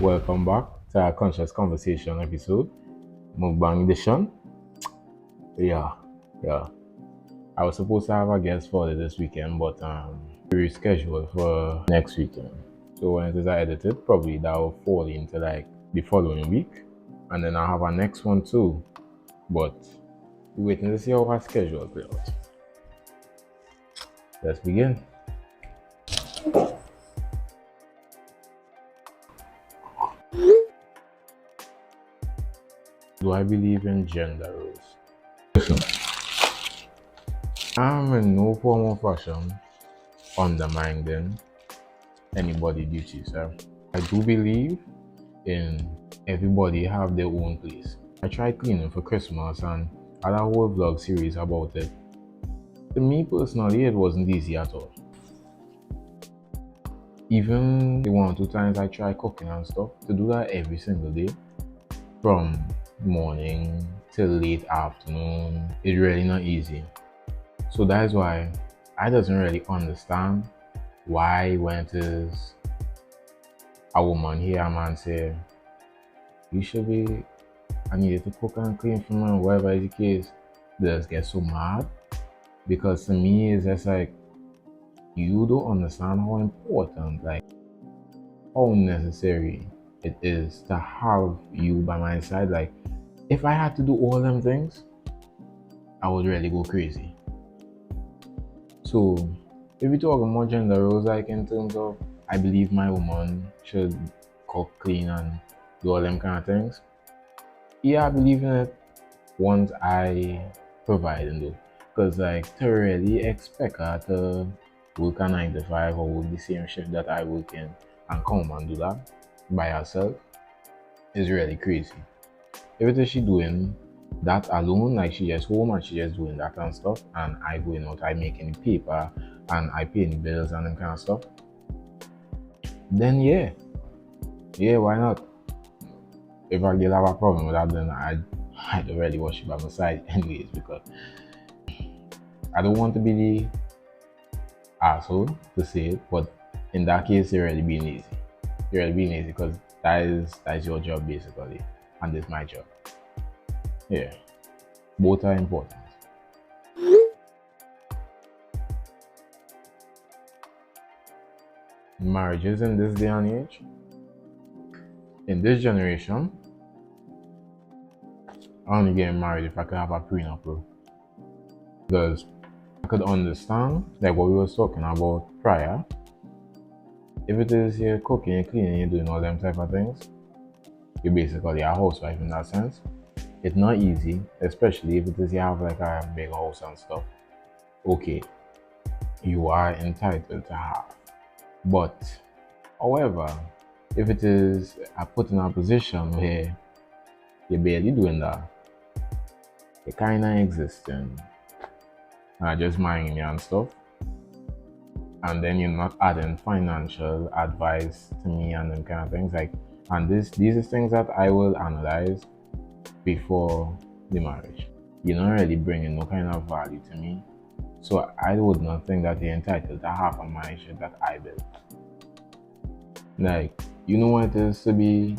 Welcome back to our Conscious Conversation episode, Mukbang edition. Yeah, yeah. I was supposed to have a guest for this weekend, but we rescheduled for next weekend. So when it is edited, probably that will fall into like the following week, and then I'll have a next one too. But we're waiting to see how our schedule plays out. Let's begin. Do I believe in gender roles? Listen, I'm in no form of fashion undermining anybody duties. I do believe in everybody have their own place. I tried cleaning for Christmas and had a whole vlog series about it. To me personally, it wasn't easy at all. Even the 1 or 2 times I tried cooking and stuff, to do that every single day, from morning till late afternoon, it's really not easy. So that is why I doesn't really understand why when it is a woman here, a man say, you should be, I needed to cook and clean for me, whatever is the case, they just get so mad. Because to me, it's just like, you don't understand how important, like, how necessary it is to have you by my side. Like, if I had to do all them things, I would really go crazy. So, if we talk about gender roles, like in terms of, I believe my woman should cook, clean, and do all them kind of things. Yeah, I believe in it once I provide and do. Because, like, to really expect her to work a 9 to 5 or work the same shift that I work in and come and do that by herself is really crazy. If it is she doing that alone, like she just home and she just doing that and stuff, and I going out, I making the paper and I paying the bills and them kind of stuff, then yeah, why not? If I get have a problem with that, then I don't really watch it by my side anyways, because I don't want to be the asshole to say it, but in that case, you're really being lazy. You're really being lazy because that is your job basically, and it's my job. Yeah, both are important. Marriages in this day and age, in this generation, I only get married if I could have a prenup, bro. Because I could understand like what we was talking about prior. If it is you're cooking, you're cleaning, you're doing all them type of things, you're basically a housewife in that sense. It's not easy, especially if it is you have like a big house and stuff. Okay, you are entitled to have. But however, if it is put in a position where you're barely doing that, you're kinda existing, just minding you and stuff, and then you're not adding financial advice to me and them kind of things, like, and these are things that I will analyze before the marriage. You're not really bringing no kind of value to me, so I would not think that you're entitled to half of my shit that I built. Like, you know what it is to be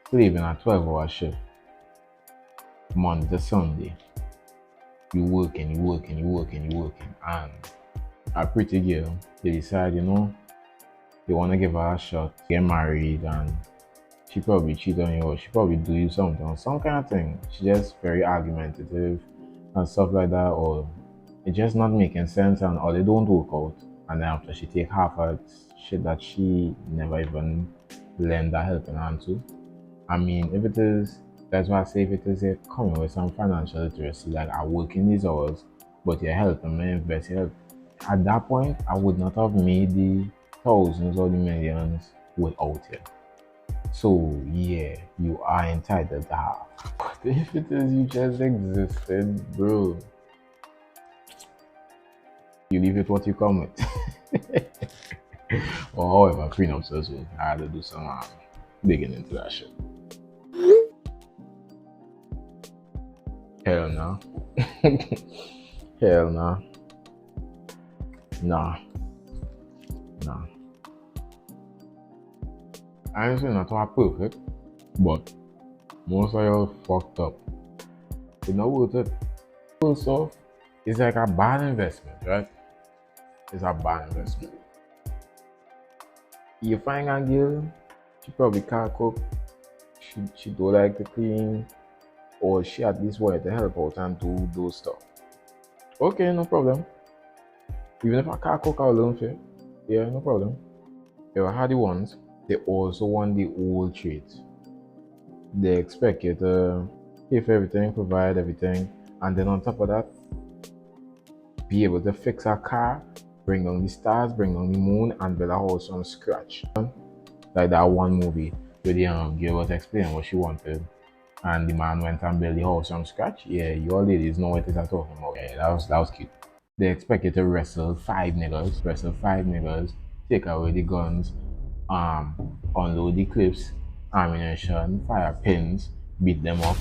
sleeping a 12-hour shift Monday to Sunday. You working, and a pretty girl, they decide, they want to give her a shot, get married, and she probably cheat on you, or she probably do you something, or some kind of thing. She just very argumentative and stuff like that, or it just not making sense, and or they don't work out. And then after she take half of shit that she never even lend a helping hand to. I mean, if it is, that's why I say if it is a coming with some financial literacy, like I work in these hours, but you're helping me invest, at that point, I would not have made the thousands or the millions without you. So yeah, you are entitled to have. But if it is you just existed, bro, you leave it what you come with. Or however, prenups as well. I had to do some digging into that shit. Hell no. Hell no. Nah. I ain't saying that's all perfect, but most of y'all fucked up. It's not worth it. First off, it's like a bad investment, right? It's a bad investment. You find a girl, she probably can't cook, she don't like to clean, or she at least wanted to help out and do those stuff. Okay, no problem. Even if I can't cook, I'll learn for you. Yeah, no problem. If I had the ones, they also want the old traits. They expect you to pay for everything, provide everything, and then on top of that, be able to fix a car, bring down the stars, bring down the moon, and build a house from scratch. Like that one movie where the girl was explaining what she wanted, and the man went and built the house from scratch. Yeah, your ladies know what it is I'm talking about. Yeah, that was cute. They expect you to wrestle five niggas, take away the guns, unload the clips, ammunition, fire pins, beat them up,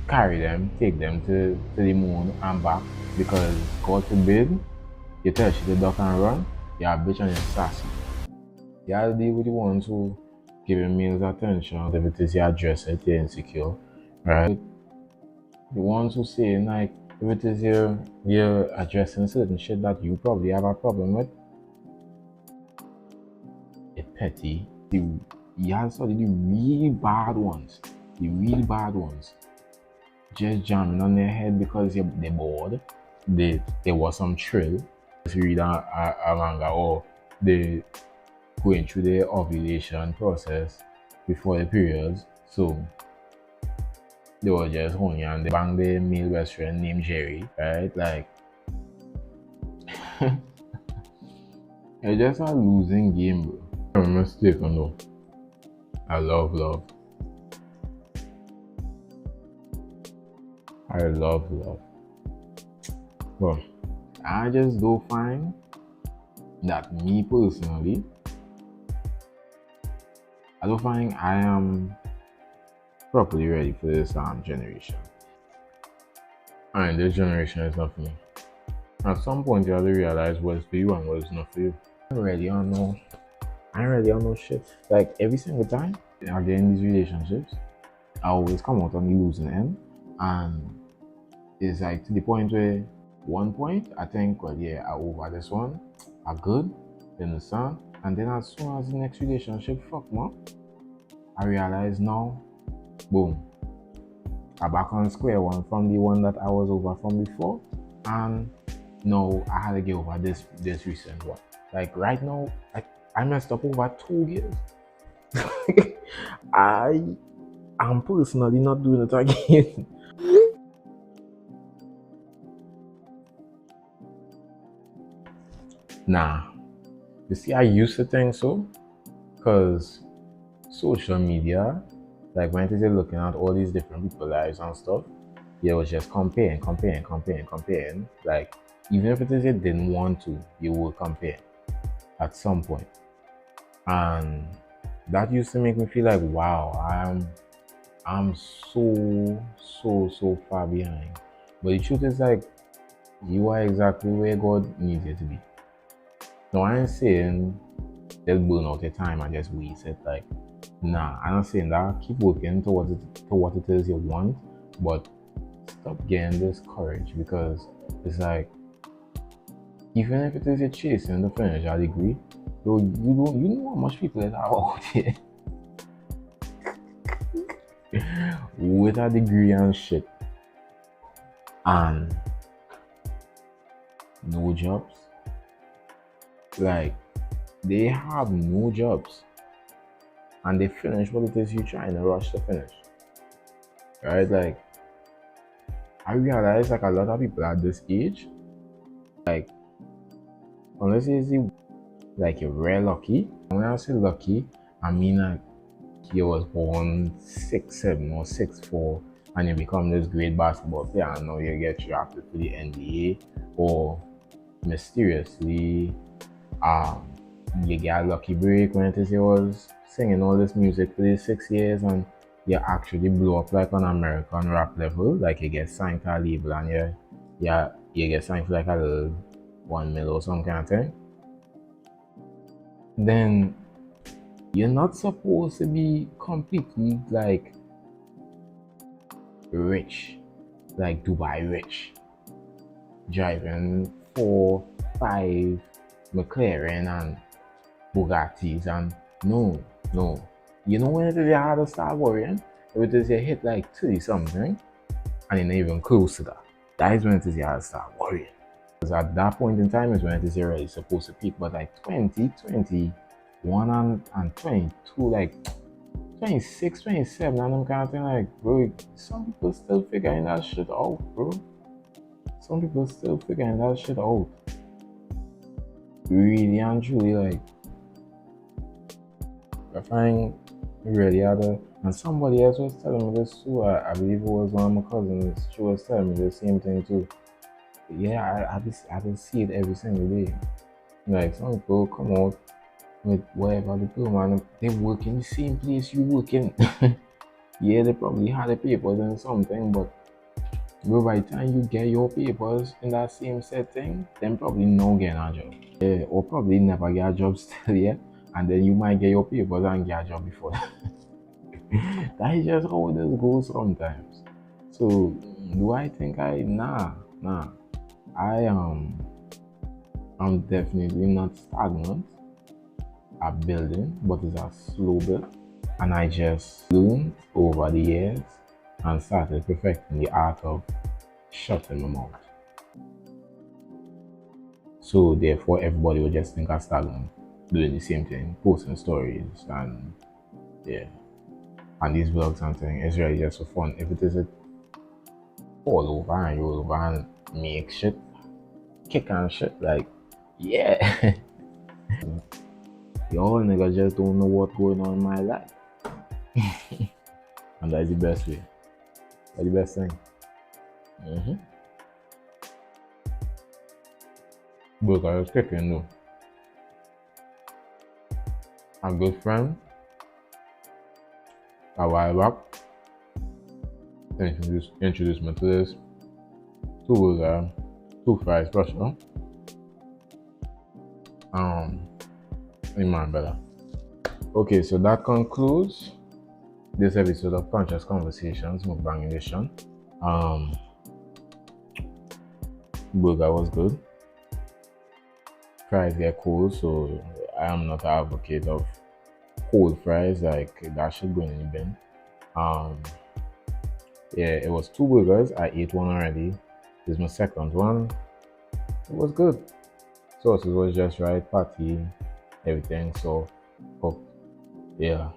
carry them, take them to the moon and back because God forbid you tell she to duck and run, you're a bitch and you're sassy. You gotta deal with the ones who giving males attention if it is you address it, you're insecure, right? The ones who say like if it is you're addressing certain shit that you probably have a problem with, it's petty. You have studied the really bad ones. The really bad ones. Just jamming on their head because they're bored. There was some thrill. Just read a manga or they going through the ovulation process before the periods. So they were just horny and they banged their male best friend named Jerry, right? Like it's just a losing game, bro. I'm a mistake, though. I love love. I love love. Well, I just do find that me personally, I don't find I am properly ready for this generation. And this generation is not for me. At some point, you have to realize what's for you and what's not for you. I ain't ready on no shit. Like every single time I get in these relationships, I always come out on the losing end, and it's like to the point where one point I think, well, yeah, I over this one, I good, you understand? And then as soon as the next relationship fuck man, I realize now, boom, I'm back on square one from the one that I was over from before, and no, I had to get over this recent one. Like right now, I messed up over 2 years. I am personally not doing it again. Nah, you see, I used to think so, cause social media, like when you're looking at all these different people's lives and stuff, you was just comparing. Like even if it is you didn't want to, you will compare at some point. And that used to make me feel like, wow, I'm so far behind. But the truth is like you are exactly where God needs you to be. No, I ain't saying just burn out your time and just waste it. Like, nah, I'm not saying that. Keep working towards what it is you want, but stop getting discouraged because it's like even if it is you're chasing the finish a degree, you know how much people are out here with a degree and shit and no jobs. Like they have no jobs and they finish what it is you're trying to rush to finish. Right? Like I realize like a lot of people at this age, like unless you're like you're rare lucky. When I say lucky, I mean like you was born 6'7" or 6'4" and you become this great basketball player and now you get drafted to the NBA or mysteriously you get a lucky break when it is you was singing all this music for these 6 years and you actually blow up like on American rap level, like you get signed to a label and you get signed for like a little 1 mil or some kind of thing. Then You're not supposed to be completely like rich, like Dubai rich, driving 4, 5 McLaren and Bugattis and no, no. You know when it is you had to start worrying? If it is you hit like 30 something and you're not even close to that. That is when it is you had to start worrying. Because at that point in time is when it is you're really supposed to peak. But like 20, 21 and 22, like 26, 27, and I'm kind of thing like, bro, some people still figuring that shit out, bro. Some people still figuring that shit out. Really and truly, like, I find really other. And somebody else was telling me this too. I believe it was one of my cousins. She was telling me the same thing too. Yeah, I just see it every single day. Like some people come out with whatever they do, man. They work in the same place you work in. Yeah, they probably had the papers and something, but by the time you get your papers in that same setting, then probably no get a job. Yeah, or probably never get a job still, yeah. And then you might get your papers and get a job before that. That is just how this goes sometimes. So do I think nah. I I'm definitely not stagnant. I'm building, but it's a slow build. And I just learned over the years and started perfecting the art of shutting my mouth. So therefore everybody will just think I stagnant, doing the same thing, posting stories and yeah. And these vlogs and things, it's really just for fun. If it is a fall over and roll over and make shit, kick and shit, like yeah. Y'all niggas just don't know what's going on in my life. And that's the best way. That's the best thing. Mm-hmm. But I was kicking though. A good friend a while back introduced me to this two fries restaurant. In Marbella. Okay, so that concludes this episode of Conscious Conversations, Mukbang edition. Burger was good. Fries get cold, so I am not an advocate of cold fries, like that should go in the bin. Yeah, it was 2 burgers. I ate one already. This is my second one. It was good. Sauces was just right, patty, everything. So, oh, yeah.